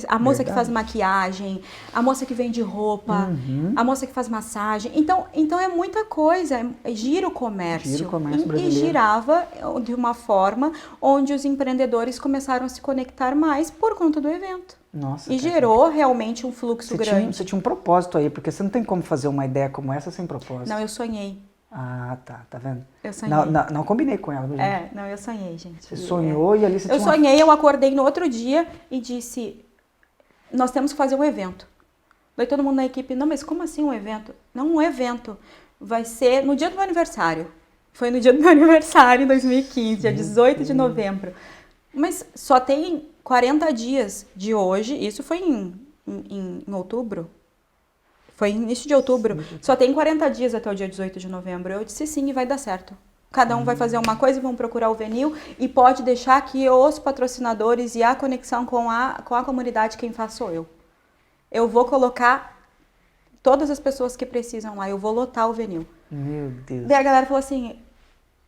a moça que faz maquiagem, a moça que vende roupa, a moça que faz massagem. Então é muita coisa, gira o comércio. Gira o comércio e brasileiro. girava de uma forma onde os empreendedores começaram a se conectar mais por conta do evento. Nossa, E cara. gerou realmente um fluxo grande. Você tinha um propósito aí, porque você não tem como fazer uma ideia como essa sem propósito. Não, eu sonhei. Ah, tá vendo? Eu sonhei. Não combinei com ela, viu, gente? Não, eu sonhei, gente. Você sonhou e ali você Eu tinha sonhei, eu acordei no outro dia e disse, nós temos que fazer um evento. Daí todo mundo na equipe, não, mas como assim um evento? Não, um evento. Vai ser no dia do meu aniversário. Foi no dia do meu aniversário, em 2015, dia 18 de novembro. Mas só tem 40 dias de hoje, isso foi em outubro, foi início de outubro, só tem 40 dias até o dia 18 de novembro. Eu disse sim, e vai dar certo. Cada um vai fazer uma coisa e vão procurar o Venil, e pode deixar que os patrocinadores e a conexão com a comunidade, quem faz sou eu. Eu vou colocar todas as pessoas que precisam lá, eu vou lotar o Venil. Meu Deus. Daí a galera falou assim,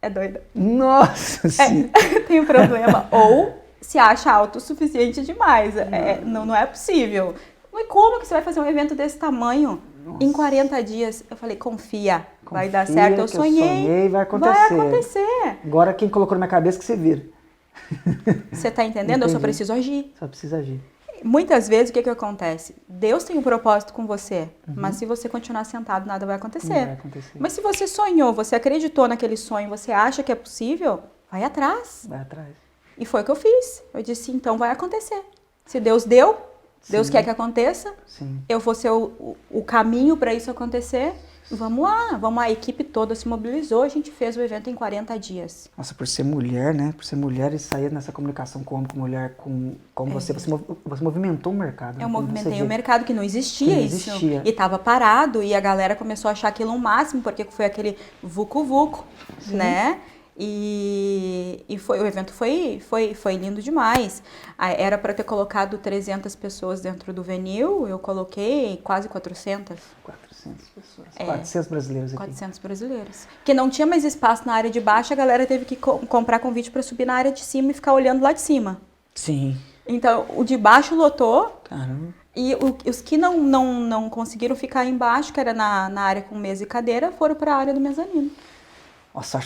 é doida. Nossa senhora. Tem um problema. Ou se acha autossuficiente demais. Não é possível. Mas como que você vai fazer um evento desse tamanho em 40 dias? Eu falei, confia, vai dar certo. Eu sonhei, vai acontecer. Vai acontecer. Agora quem colocou na minha cabeça que você vira. Você tá entendendo? Entendi. Eu só preciso agir. Só precisa agir. Muitas vezes o que acontece? Deus tem um propósito com você, mas se você continuar sentado, nada vai acontecer. Não vai acontecer. Mas se você sonhou, você acreditou naquele sonho, você acha que é possível, vai atrás. Vai atrás. E foi o que eu fiz. Eu disse, então vai acontecer. Se Deus deu, Deus quer que aconteça, eu vou ser o caminho para isso acontecer. Vamos lá, a equipe toda se mobilizou, a gente fez o evento em 40 dias. Nossa, por ser mulher, né? Por ser mulher e sair nessa comunicação com homem, com mulher, com você movimentou o mercado. Eu movimentei o mercado, que não existia isso. E estava parado, e a galera começou a achar aquilo um máximo, porque foi aquele vucu-vucu, né? E o evento foi lindo demais. Era para ter colocado 300 pessoas dentro do Venil, eu coloquei quase 400. 400 pessoas. 400 brasileiros aqui. 400 brasileiros. Porque não tinha mais espaço na área de baixo, a galera teve que comprar convite para subir na área de cima e ficar olhando lá de cima. Sim. Então, o de baixo lotou. Caramba. E os que não conseguiram ficar embaixo, que era na área com mesa e cadeira, foram para a área do mezanino. Nossa,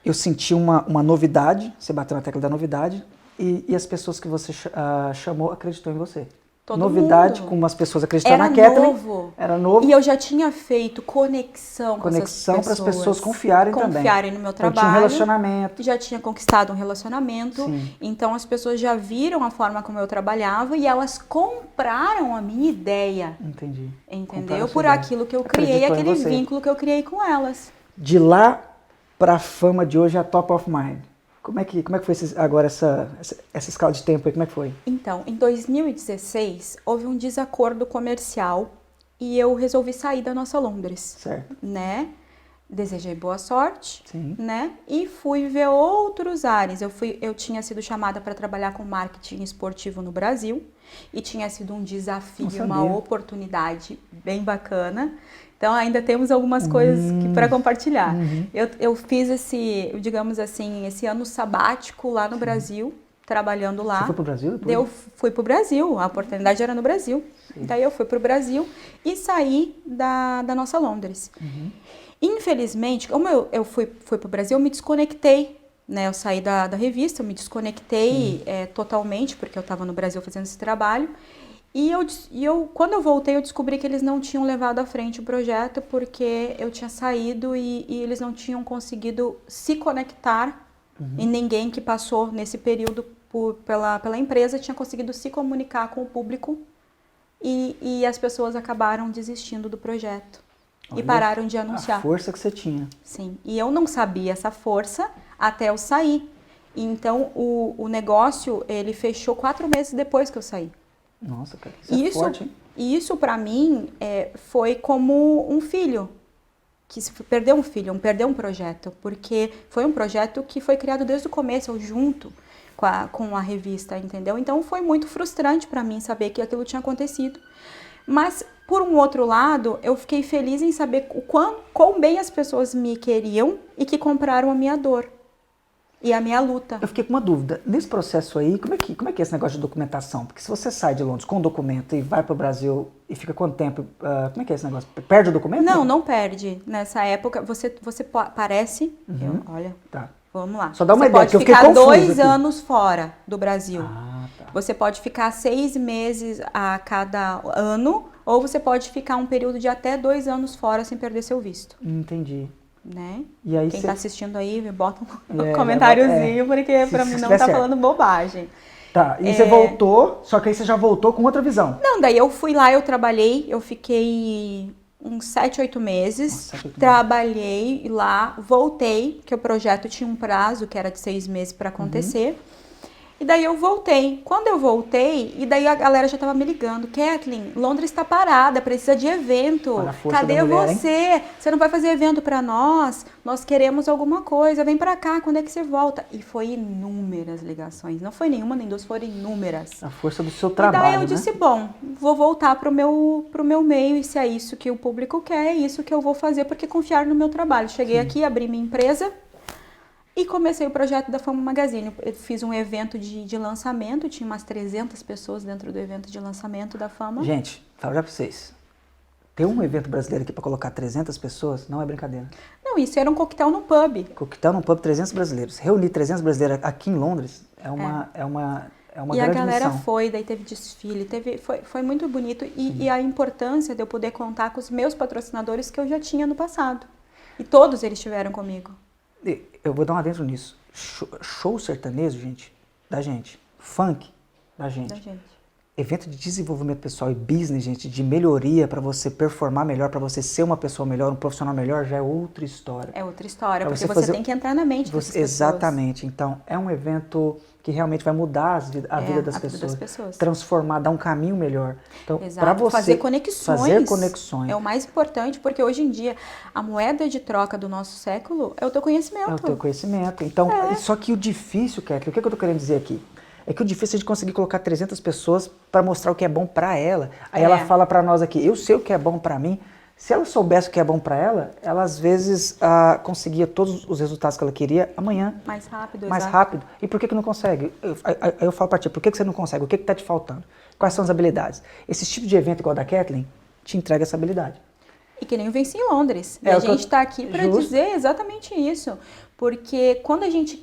eu senti uma novidade, você bateu na tecla da novidade, e as pessoas que você chamou acreditou em você. Todo novidade, mundo. como as pessoas acreditaram na Kathleen. Era novo. E eu já tinha feito conexão com essas pessoas. Para as pessoas confiarem também. Confiarem no meu trabalho. Eu tinha um relacionamento. Já tinha conquistado um relacionamento. Sim. Então as pessoas já viram a forma como eu trabalhava e elas compraram a minha ideia. Entendi. Entendeu? Por aquilo que eu criei, aquele vínculo que eu criei com elas. De lá para a fama de hoje, a top of mind. Como é que foi agora essa escala de tempo aí? Como é que foi? Então, em 2016, houve um desacordo comercial e eu resolvi sair da Nossa Londres. Certo. Né? Desejei boa sorte, sim, né? E fui ver outros ares. Eu tinha sido chamada para trabalhar com marketing esportivo no Brasil e tinha sido um desafio, uma oportunidade bem bacana. Então, ainda temos algumas coisas para compartilhar. Eu fiz digamos assim, esse ano sabático lá no Brasil, trabalhando lá. Você foi para o Brasil depois? Eu fui para o Brasil, a oportunidade era no Brasil. Sim. Daí eu fui para o Brasil e saí da Nossa Londres. Infelizmente, como eu fui para o Brasil, eu me desconectei. Né? Eu saí da revista, eu me desconectei totalmente, porque eu estava no Brasil fazendo esse trabalho. E quando eu voltei, eu descobri que eles não tinham levado à frente o projeto porque eu tinha saído e eles não tinham conseguido se conectar e ninguém que passou nesse período pela empresa tinha conseguido se comunicar com o público e as pessoas acabaram desistindo do projeto. Olha, e pararam de anunciar. A força que você tinha. Sim, e eu não sabia essa força até eu sair. Então, o negócio, ele fechou 4 meses depois que eu saí. Nossa, cara, isso é forte, hein? E isso, pra mim, foi como um filho. Que perdeu um filho, perdeu um projeto. Porque foi um projeto que foi criado desde o começo, eu junto com a revista, entendeu? Então, foi muito frustrante pra mim saber que aquilo tinha acontecido. Mas, por um outro lado, eu fiquei feliz em saber quão bem as pessoas me queriam e que compraram a minha dor. E a minha luta. Eu fiquei com uma dúvida. Nesse processo aí, como é que é esse negócio de documentação? Porque se você sai de Londres com um documento e vai para o Brasil e fica quanto tempo? Como é que é esse negócio? Perde o documento? Não perde. Nessa época, você parece... olha, tá. Vamos lá. Só dá uma ideia, que eu fiquei confuso. Você pode ficar 2 anos fora do Brasil. Tá. Você pode ficar 6 meses a cada ano, ou você pode ficar um período de até 2 anos fora sem perder seu visto. Entendi. Né? E aí quem está assistindo aí, bota um comentáriozinho, porque para mim não tá falando bobagem. Tá, e você voltou, só que aí você já voltou com outra visão. Não, daí eu fui lá, eu trabalhei, eu fiquei uns 7, 8 meses, trabalhei lá, voltei, porque o projeto tinha um prazo que era de 6 meses para acontecer. E daí eu voltei. Quando eu voltei, e daí a galera já tava me ligando. Kathleen, Londres está parada, precisa de evento. Cadê mulher, você? Hein? Você não vai fazer evento para nós? Nós queremos alguma coisa. Vem para cá, quando é que você volta? E foi inúmeras ligações. Não foi nenhuma nem duas, foram inúmeras. A força do seu trabalho, E daí eu disse, bom, vou voltar pro meu meio, e se é isso que o público quer, é isso que eu vou fazer, porque confiar no meu trabalho. Cheguei aqui, abri minha empresa, e comecei o projeto da Fama Magazine. Eu fiz um evento de lançamento, tinha umas 300 pessoas dentro do evento de lançamento da Fama. Gente, falo já pra vocês. Ter um evento brasileiro aqui para colocar 300 pessoas não é brincadeira. Não, isso era um coquetel no pub. Coquetel no pub, 300 brasileiros. Reunir 300 brasileiros aqui em Londres é uma E a grande galera missão. foi, daí teve desfile, foi muito bonito. E a importância de eu poder contar com os meus patrocinadores que eu já tinha no passado. E todos eles estiveram comigo. Eu vou dar um adentro nisso. Show sertanejo, gente, da gente. Funk, da gente. Evento de desenvolvimento pessoal e business, gente, de melhoria para você performar melhor, para você ser uma pessoa melhor, um profissional melhor, já é outra história. É outra história, pra porque você tem que entrar na mente das pessoas. Exatamente. Então, é um evento que realmente vai mudar a vida das pessoas. Transformar, dar um caminho melhor. Então, para você fazer conexões. Fazer conexões. É o mais importante, porque hoje em dia a moeda de troca do nosso século é o teu conhecimento. É o teu conhecimento. Então, só que o difícil, Kathleen, o que eu tô querendo dizer aqui? É que o difícil é de conseguir colocar 300 pessoas para mostrar o que é bom para ela. Aí ela fala para nós aqui, eu sei o que é bom para mim. Se ela soubesse o que é bom para ela, ela às vezes conseguia todos os resultados que ela queria amanhã. Mais rápido, Mais rápido. E por que não consegue? Eu falo para ti, por que você não consegue? O que está te faltando? Quais são as habilidades? Esse tipo de evento igual da Kathleen te entrega essa habilidade. E que nem eu venci em Londres. E a gente está aqui para dizer exatamente isso. Porque quando a gente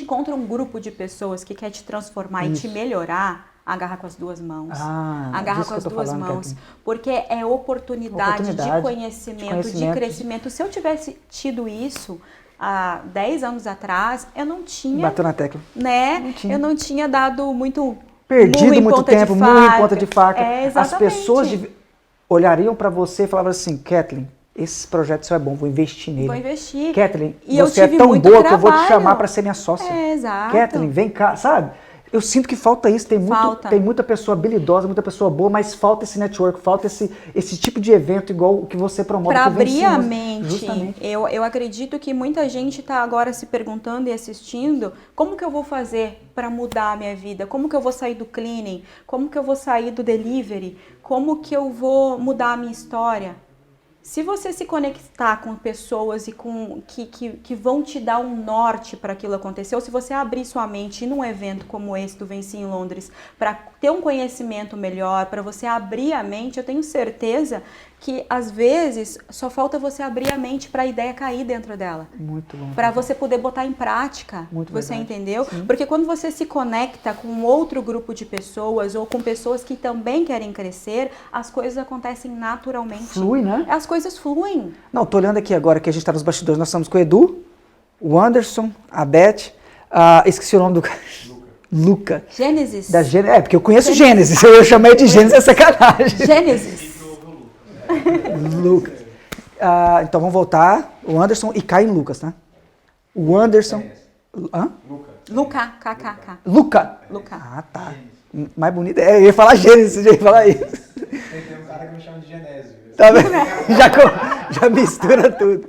encontra um grupo de pessoas que quer te transformar e te melhorar, agarra com as duas mãos. Agarra com as duas mãos. Porque é oportunidade de conhecimento, de crescimento. Se eu tivesse tido isso há 10 anos atrás, eu não tinha... Bateu na tecla. Né? Não tinha. Eu não tinha dado muito... Perdido muito tempo, murro em ponta de faca. Exatamente. As pessoas olhariam para você e falavam assim, Kathleen, esse projeto seu é bom, vou investir nele. Vou investir. Kathleen, e você é tão boa que eu vou te chamar para ser minha sócia. Exato. Kathleen, vem cá, sabe? Eu sinto que falta isso, tem muita pessoa habilidosa, muita pessoa boa, mas falta esse network, falta esse tipo de evento igual o que você promove. Para abrir a mente. Justamente. Eu acredito que muita gente está agora se perguntando e assistindo, como que eu vou fazer para mudar a minha vida? Como que eu vou sair do cleaning? Como que eu vou sair do delivery? Como que eu vou mudar a minha história? Se você se conectar com pessoas e que vão te dar um norte para aquilo acontecer, ou se você abrir sua mente num evento como esse do Venci em Londres, para ter um conhecimento melhor, para você abrir a mente, eu tenho certeza que às vezes só falta você abrir a mente para a ideia cair dentro dela. Muito bom. Para você poder botar em prática. Muito você verdade. Entendeu? Sim. Porque quando você se conecta com outro grupo de pessoas ou com pessoas que também querem crescer, as coisas acontecem naturalmente. Flui, né? As coisas fluem. Não, tô olhando aqui agora que a gente está nos bastidores. Nós estamos com o Edu, o Anderson, a Beth, esqueci o nome do cara. Luca. Gênesis. Porque eu conheço Gênesis. Eu chamei de Gênesis, é sacanagem. Gênesis. Lucas. Então vamos voltar. O Anderson e Caio Lucas, tá? O Anderson. Luca, KKK. Luca. Luca. Tá. Mais bonito. Eu ia falar Gênesis, eu ia falar isso. Tem um cara que me chama de Genésio. Tá vendo? Já mistura tudo.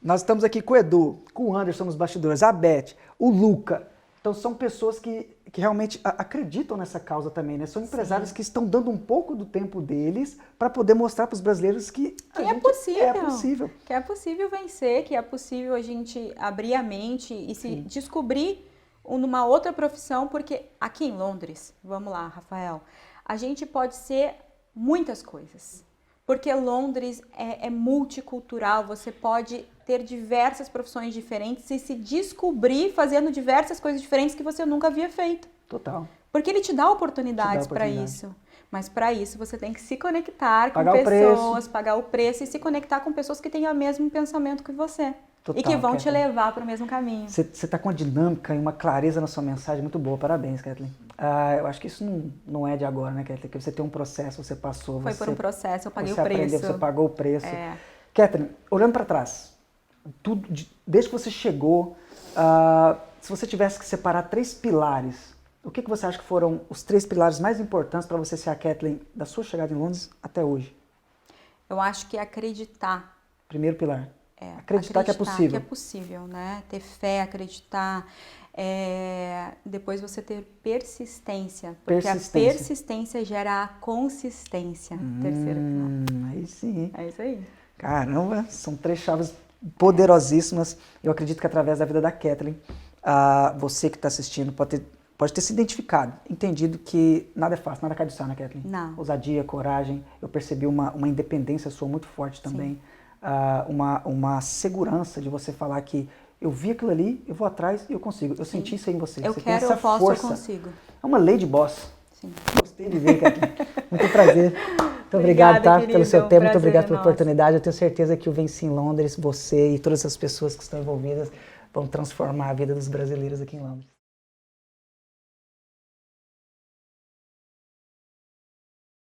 Nós estamos aqui com o Edu, com o Anderson nos bastidores, a Beth, o Luca. Então são pessoas que realmente acreditam nessa causa também, né? São empresários que estão dando um pouco do tempo deles para poder mostrar para os brasileiros que é possível. É possível. Que é possível vencer, que é possível a gente abrir a mente e se descobrir numa outra profissão, porque aqui em Londres, vamos lá, Rafael, a gente pode ser muitas coisas. Porque Londres é multicultural, você pode ter diversas profissões diferentes e se descobrir fazendo diversas coisas diferentes que você nunca havia feito. Total. Porque ele te dá oportunidades para isso. Mas para isso você tem que se conectar com pessoas, pagar o preço e se conectar com pessoas que têm o mesmo pensamento que você. Total, e que vão te levar para o mesmo caminho. Você está com uma dinâmica e uma clareza na sua mensagem muito boa. Parabéns, Kathleen. Eu acho que isso não é de agora, né, Kathleen? Que você tem um processo, você passou. Foi por um processo, eu paguei o preço. preço. Você pagou o preço. Kathleen, olhando para trás, desde que você chegou, Se você tivesse que separar 3 pilares, o que você acha que foram os 3 pilares mais importantes para você ser a Kathleen da sua chegada em Londres até hoje? Eu acho que acreditar. Primeiro pilar. É, Acreditar que é possível. Que é possível, né? Ter fé, acreditar. Depois você ter persistência. Porque a persistência gera a consistência. Terceiro pilar. Aí sim. É isso aí. Caramba, são 3 chaves poderosíssimas. Eu acredito que através da vida da Kathleen, você que está assistindo pode ter se identificado, entendido que nada é fácil, nada cai do céu, né, Kathleen? Não. Ousadia, coragem. Eu percebi uma independência sua muito forte também. Uma segurança de você falar que eu vi aquilo ali, eu vou atrás e eu consigo. Eu senti isso aí em você. Eu você quero, tem essa eu posso, força. eu consigo. É uma lei de boss. Sim. Gostei de ver, Kathleen. Muito prazer. Muito obrigado, tá? Querido, Pelo seu tempo, muito obrigado pela nosso. oportunidade. Eu tenho certeza que o Venci em Londres, você e todas as pessoas que estão envolvidas vão transformar a vida dos brasileiros aqui em Londres.